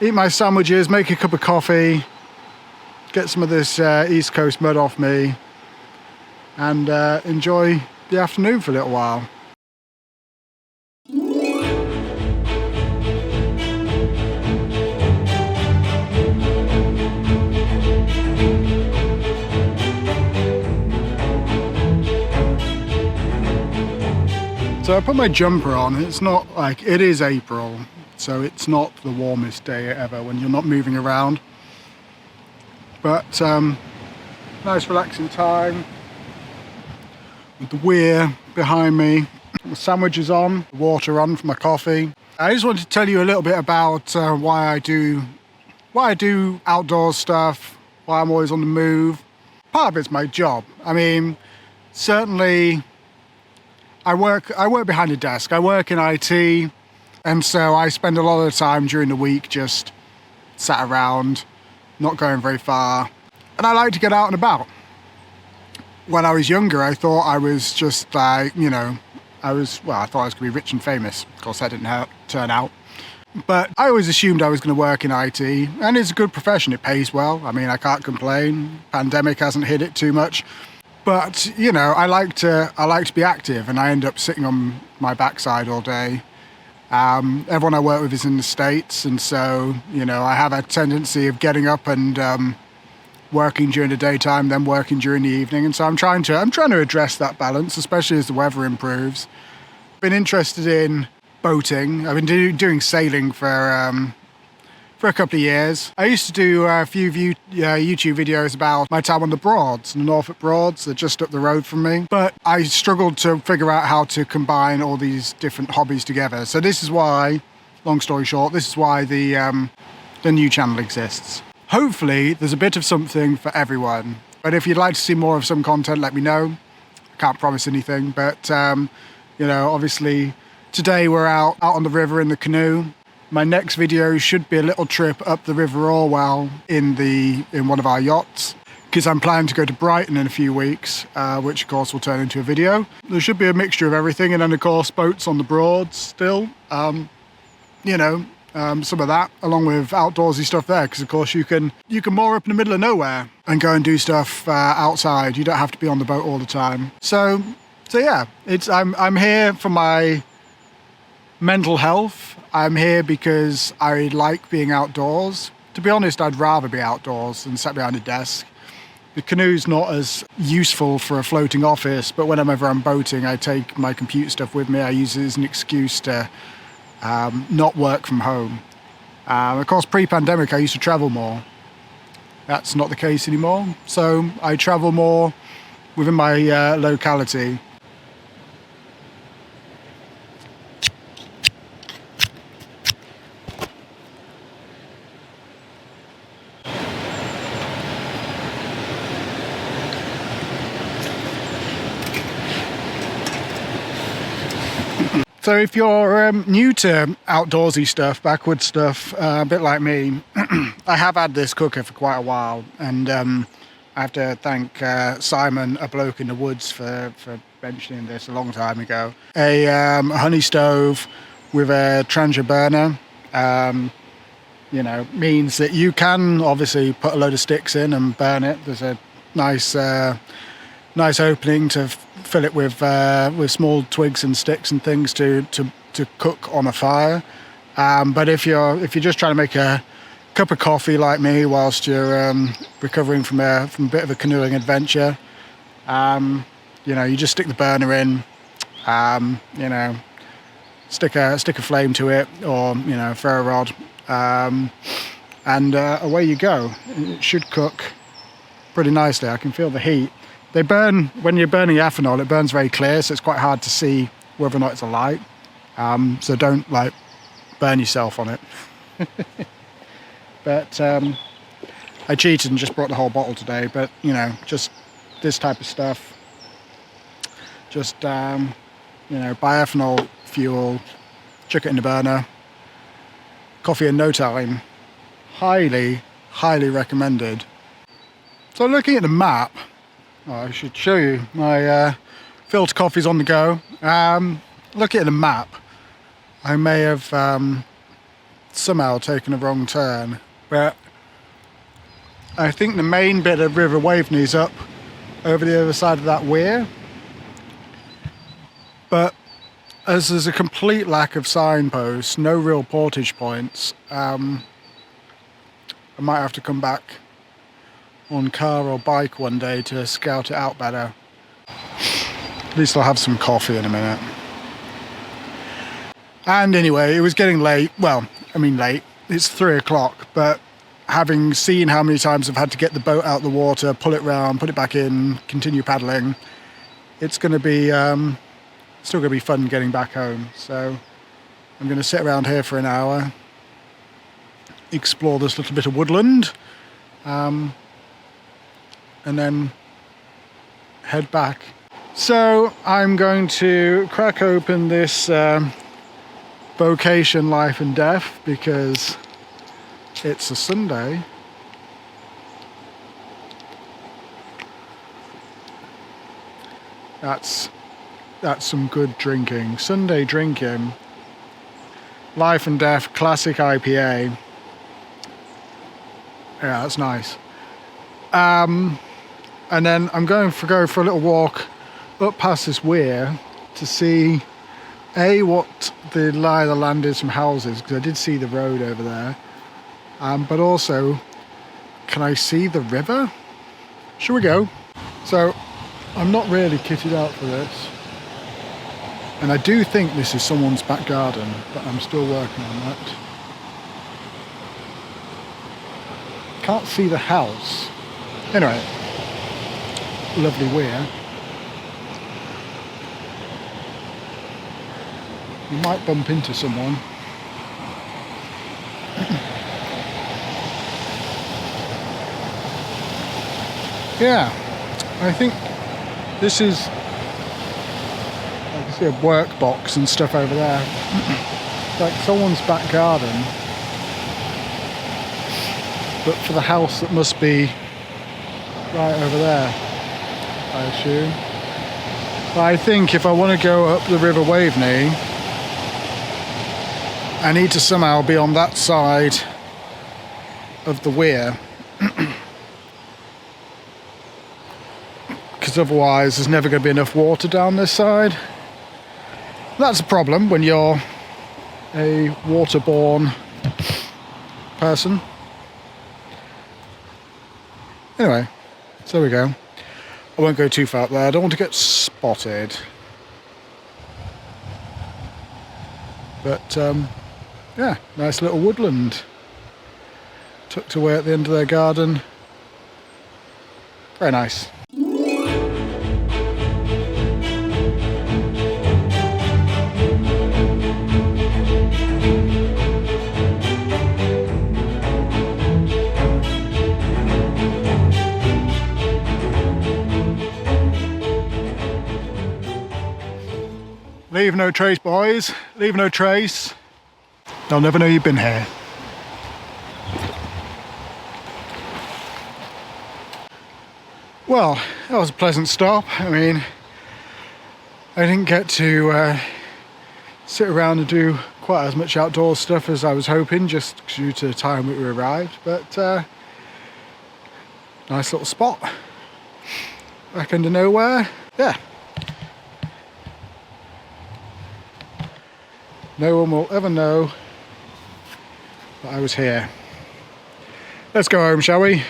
eat my sandwiches, make a cup of coffee, get some of this East Coast mud off me, and enjoy the afternoon for a little while. So I put my jumper on. It's not like, it is April, so it's not the warmest day ever when you're not moving around. But nice relaxing time with the weir behind me. The sandwiches on, the water on for my coffee. I just wanted to tell you a little bit about why I do outdoor stuff, why I'm always on the move. Part of it's my job. I mean, certainly I work behind a desk. I work in IT, and so I spend a lot of the time during the week just sat around, not going very far. And I like to get out and about. When I was younger, I thought I was just like, you know, I thought I was going to be rich and famous. Of course, that didn't turn out. But I always assumed I was going to work in IT, and it's a good profession. It pays well. I mean, I can't complain. Pandemic hasn't hit it too much. But, you know, I like to be active, and I end up sitting on my backside all day. Everyone I work with is in the States, and so, you know, I have a tendency of getting up and working during the daytime, then working during the evening. And so I'm trying to address that balance, especially as the weather improves. Been interested in boating. I've been doing sailing for a couple of years. I used to do a few YouTube videos about my time on the Broads, the Norfolk Broads. They're just up the road from me. But I struggled to figure out how to combine all these different hobbies together. So this is why, long story short, this is why the new channel exists. Hopefully there's a bit of something for everyone. But if you'd like to see more of some content, let me know. I can't promise anything, but you know, obviously today we're out on the river in the canoe. My next video should be a little trip up the River Orwell in one of our yachts, because I'm planning to go to Brighton in a few weeks, which of course will turn into a video. There should be a mixture of everything, and then of course boats on the Broads still, you know, some of that, along with outdoorsy stuff there, because of course you can moor up in the middle of nowhere and go and do stuff outside. You don't have to be on the boat all the time. So yeah, I'm here for my mental health. I'm here because I like being outdoors. To be honest, I'd rather be outdoors than sat behind a desk. The canoe's not as useful for a floating office, but whenever I'm boating, I take my computer stuff with me. I use it as an excuse to not work from home. Of course, pre-pandemic, I used to travel more. That's not the case anymore. So I travel more within my locality. So if you're new to outdoorsy stuff, backwoods stuff, a bit like me, I have had this cooker for quite a while, and I have to thank Simon, a bloke in the woods, for mentioning this a long time ago. A honey stove with a Trangia burner, you know, means that you can obviously put a load of sticks in and burn it. There's a nice opening to fill it with small twigs and sticks and things to cook on a fire. But if you're just trying to make a cup of coffee like me whilst you're recovering from a bit of a canoeing adventure, you know, you just stick the burner in, you know, stick a flame to it, or, you know, ferro rod, and away you go. It should cook pretty nicely. I can feel the heat. They burn, when you're burning ethanol, it burns very clear, so it's quite hard to see whether or not it's alight. So don't, like, burn yourself on it. But I cheated and just brought the whole bottle today, but, you know, just this type of stuff. Just, you know, buy ethanol fuel, chuck it in the burner. Coffee in no time. Highly, highly recommended. So looking at the map, I should show you my filter coffee's on the go. Looking at the map, I may have somehow taken a wrong turn, but I think the main bit of River Waveney's up over the other side of that weir. But as there's a complete lack of signposts, no real portage points, I might have to come back on car or bike one day to scout it out better. At least I'll have some coffee in a minute. And anyway, it was getting late. Well, I mean late. It's 3 o'clock, but having seen how many times I've had to get the boat out of the water, pull it round, put it back in, continue paddling, it's going to be still going to be fun getting back home. So I'm going to sit around here for an hour, explore this little bit of woodland, and then head back. So I'm going to crack open this Vocation Life and Death because it's a Sunday. That's some good drinking. Sunday drinking. Life and Death Classic IPA. Yeah, that's nice. And then I'm going to go for a little walk up past this weir to see what the lie of the land is from houses, because I did see the road over there. But also, can I see the river? Shall we go? So, I'm not really kitted out for this. And I do think this is someone's back garden, but I'm still working on that. Can't see the house. Anyway, lovely weir. You might bump into someone. Yeah, I think this is, I can see a work box and stuff over there. Like someone's back garden, but for the house that must be right over there, I assume. But I think if I want to go up the River Waveney, I need to somehow be on that side of the weir. Because otherwise there's never going to be enough water down this side. That's a problem when you're a waterborne person. Anyway, so there we go. I won't go too far up there. I don't want to get spotted. But yeah, nice little woodland tucked away at the end of their garden. Very nice. Leave no trace, boys. Leave no trace. They'll never know you've been here. Well, that was a pleasant stop. I mean, I didn't get to sit around and do quite as much outdoor stuff as I was hoping, just due to the time that we arrived, but nice little spot. Back under nowhere. Yeah. No one will ever know that I was here. Let's go home, shall we?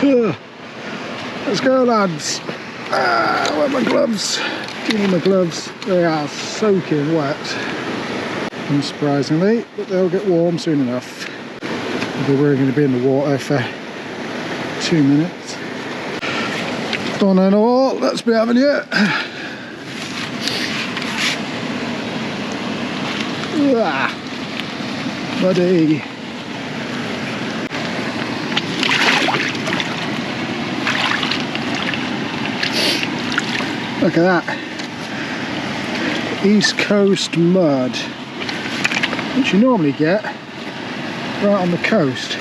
Let's go, lads. Where are my gloves? Give me my gloves. They are soaking wet. Unsurprisingly, but they'll get warm soon enough. We're going to be in the water for 2 minutes. Done and all, let's be having it. Buddy. Look at that. East Coast mud, which you normally get right on the coast.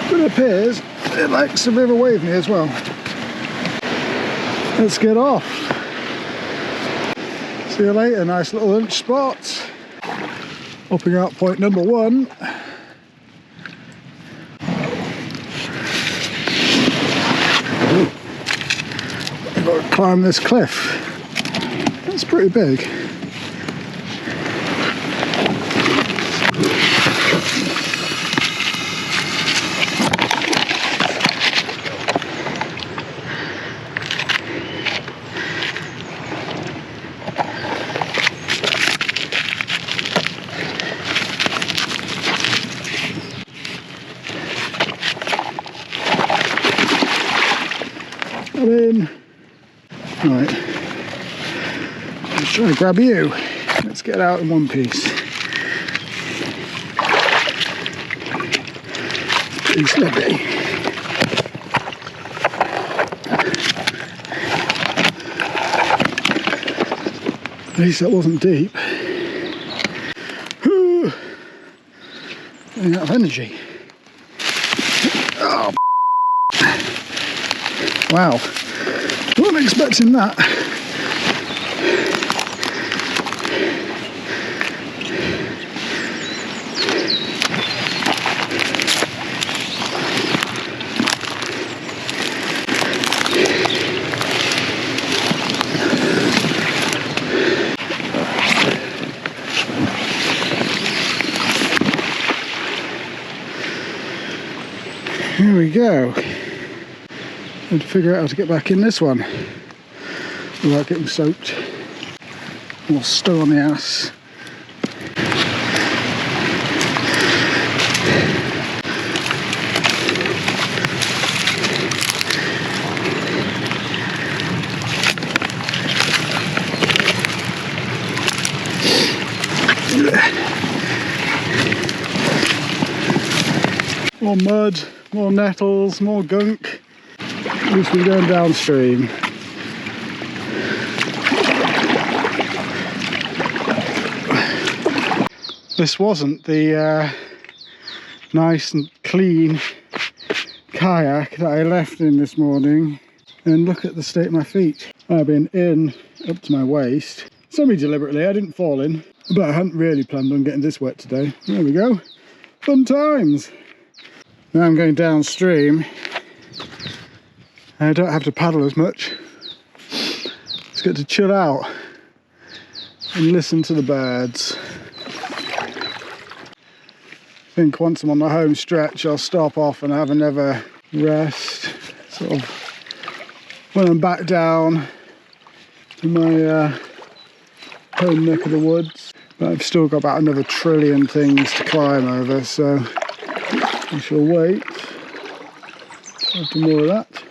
But it appears it likes the River Waveney as well. Let's get off. See you later, nice little lunch spot. Upping out point number 1. I've got to climb this cliff. That's pretty big. I'm in. Right, let's try to grab you. Let's get out in one piece. Pretty slippy. At least that wasn't deep. Whew. Running out of energy. Oh, wow. Wasn't expecting that. Here we go. And to figure out how to get back in this one without getting soaked or stuck on the ass. More mud, more nettles, more gunk. At least we're going downstream. This wasn't the nice and clean kayak that I left in this morning, and look at the state of my feet. I've been in up to my waist, semi-deliberately. I didn't fall in, but I hadn't really planned on getting this wet today. There we go, fun times. Now I'm going downstream. I don't have to paddle as much. Just get to chill out and listen to the birds. I think once I'm on the home stretch, I'll stop off and have another rest. Sort of when I'm back down to my home neck of the woods. But I've still got about another trillion things to climb over, so I shall wait after more of that.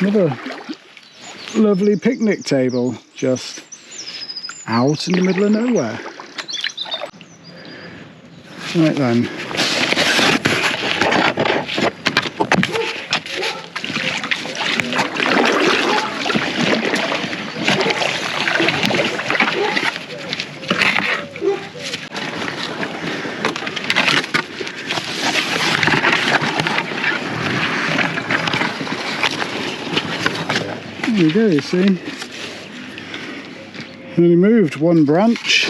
Another lovely picnic table just out in the middle of nowhere. Right then. There you go, you see. Only moved one branch.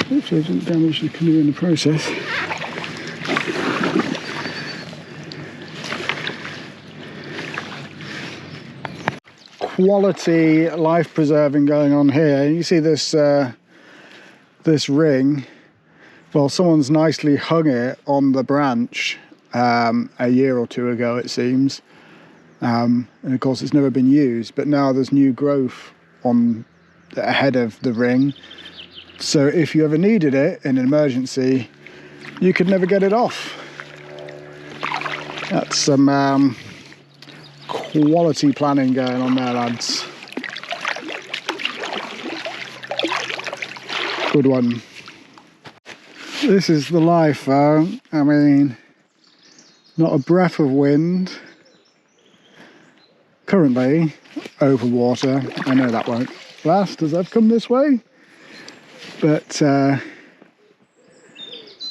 Hopefully I didn't damage the canoe in the process. Quality life preserving going on here. You see this this ring. Well, someone's nicely hung it on the branch a year or two ago, it seems. And of course it's never been used, but now there's new growth on the head of the ring, so if you ever needed it in an emergency, you could never get it off. That's some quality planning going on there, lads. Good one. This is the life though. I mean, not a breath of wind. Currently over water. I know that won't last as I've come this way, but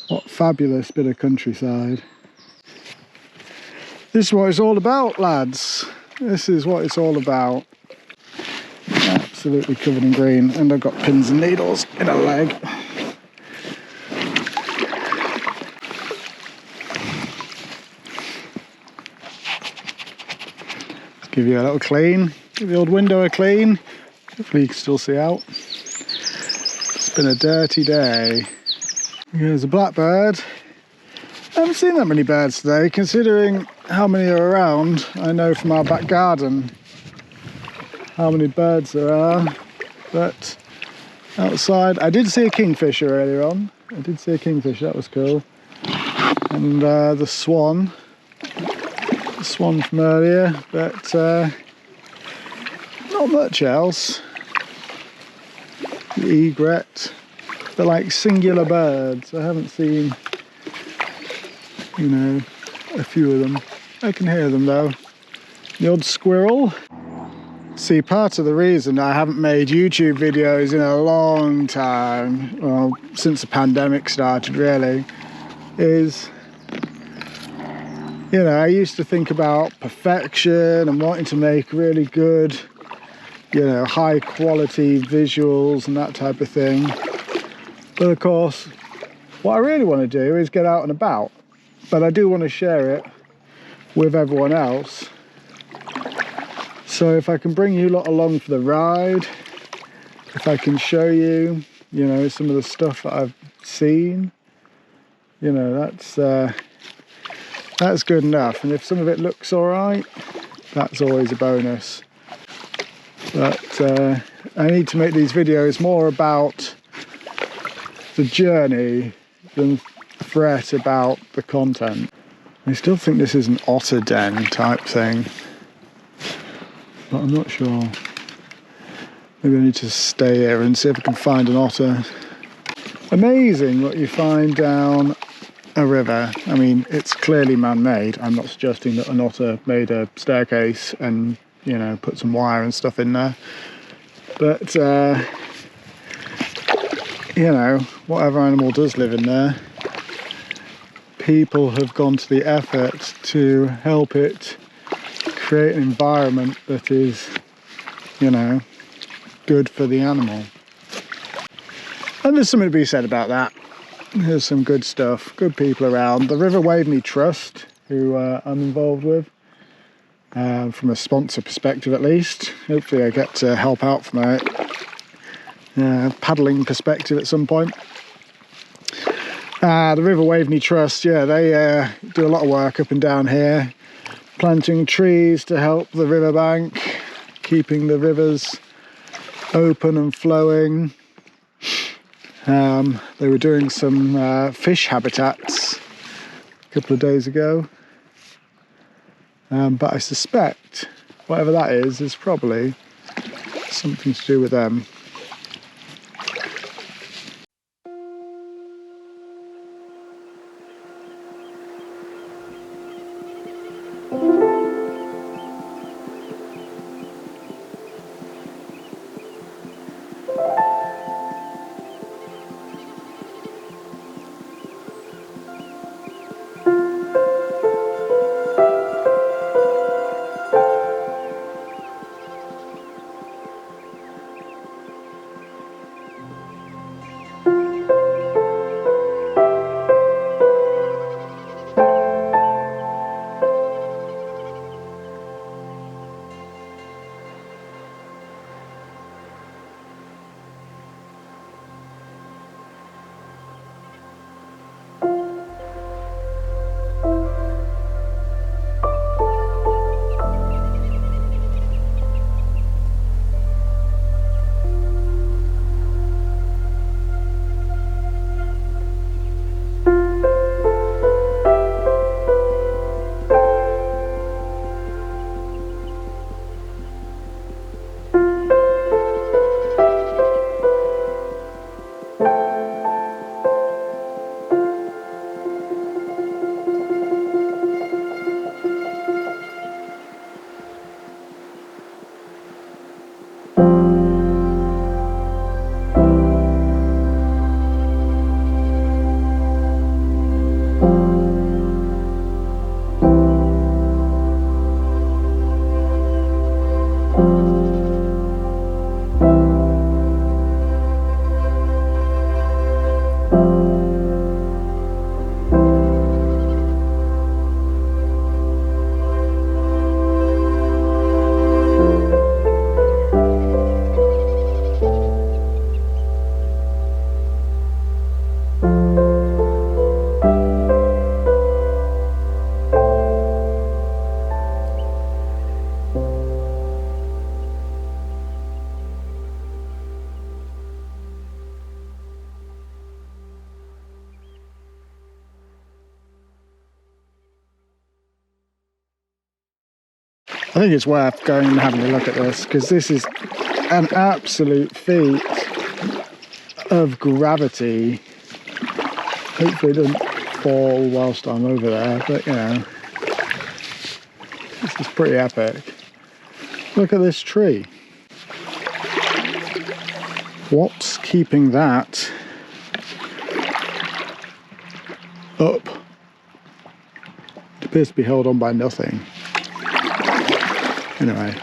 what fabulous bit of countryside. This is what it's all about, lads. This is what it's all about. absolutely covered in green, and I've got pins and needles in a leg. Give you a little clean, give the old window a clean. Hopefully you can still see out. It's been a dirty day. Here's a blackbird. I haven't seen that many birds today, considering how many are around. I know from our back garden how many birds there are, but outside I did see a kingfisher earlier on. That was cool. And the swan from earlier, but not much else. The egret, they're like singular birds. I haven't seen, you know, a few of them. I can hear them though. The odd squirrel. See, part of the reason I haven't made YouTube videos in a long time, well, since the pandemic started really, is, you know, I used to think about perfection and wanting to make really good, you know, high quality visuals and that type of thing. But of course, what I really want to do is get out and about. But I do want to share it with everyone else. So if I can bring you lot along for the ride, if I can show you, you know, some of the stuff that I've seen, you know, that's good enough. And if some of it looks all right, that's always a bonus. But I need to make these videos more about the journey than fret about the content. I still think this is an otter den type thing, but I'm not sure. Maybe I need to stay here and see if I can find an otter. Amazing what you find down a river. I mean, it's clearly man-made. I'm not suggesting that an otter made a staircase and, you know, put some wire and stuff in there. But, you know, whatever animal does live in there, people have gone to the effort to help it create an environment that is, you know, good for the animal. And there's something to be said about that. There's some good stuff, good people around. The River Waveney Trust, who I'm involved with, from a sponsor perspective at least. Hopefully I get to help out from a paddling perspective at some point. The River Waveney Trust, yeah, they do a lot of work up and down here, planting trees to help the riverbank, keeping the rivers open and flowing. They were doing some fish habitats a couple of days ago, but I suspect whatever that is probably something to do with them. I think it's worth going and having a look at this, because this is an absolute feat of gravity. Hopefully it doesn't fall whilst I'm over there, but you know, this is pretty epic. Look at this tree. What's keeping that up? It appears to be held on by nothing. Anyway,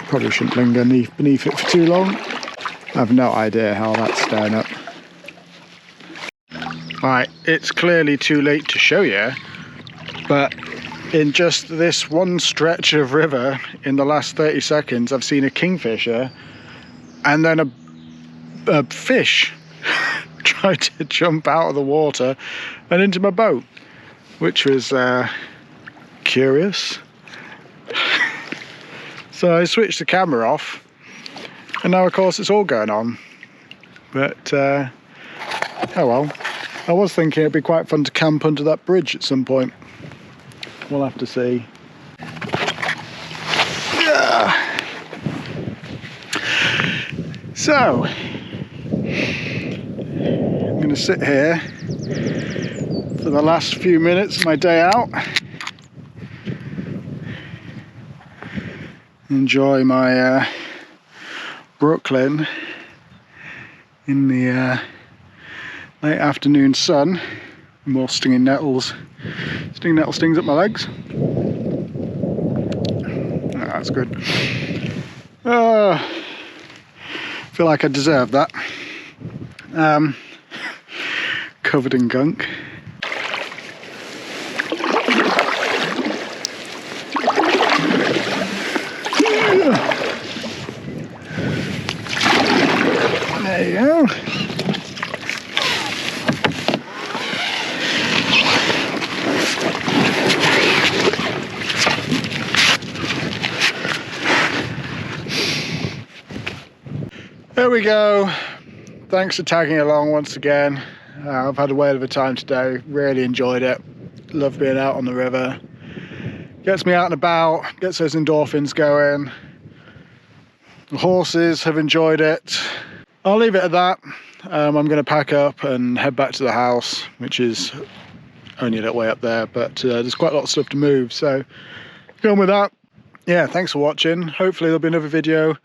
probably shouldn't linger beneath it for too long. I have no idea how that's staying up. Right, it's clearly too late to show you, but in just this one stretch of river in the last 30 seconds, I've seen a kingfisher and then a fish tried to jump out of the water and into my boat, which was curious. So I switched the camera off, and now of course it's all going on. But oh well. I was thinking it'd be quite fun to camp under that bridge at some point. We'll have to see. Yeah. So I'm going to sit here for the last few minutes of my day out. Enjoy my Brooklyn in the late afternoon sun. More stinging nettles. Stinging nettle stings up my legs. Oh, that's good. Feel like I deserve that. Covered in gunk. There you go. There we go. Thanks for tagging along once again. I've had a whale of a time today. Really enjoyed it. Love being out on the river. Gets me out and about, gets those endorphins going. The horses have enjoyed it. I'll leave it at that. I'm going to pack up and head back to the house, which is only a little way up there, but there's quite a lot of stuff to move, so going with that. Yeah, thanks for watching. Hopefully there'll be another video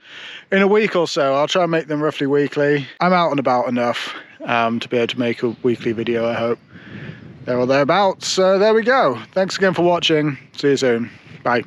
in a week or so. I'll try and make them roughly weekly. I'm out and about enough to be able to make a weekly video, I hope. There or thereabouts. So there we go. Thanks again for watching. See you soon. Bye.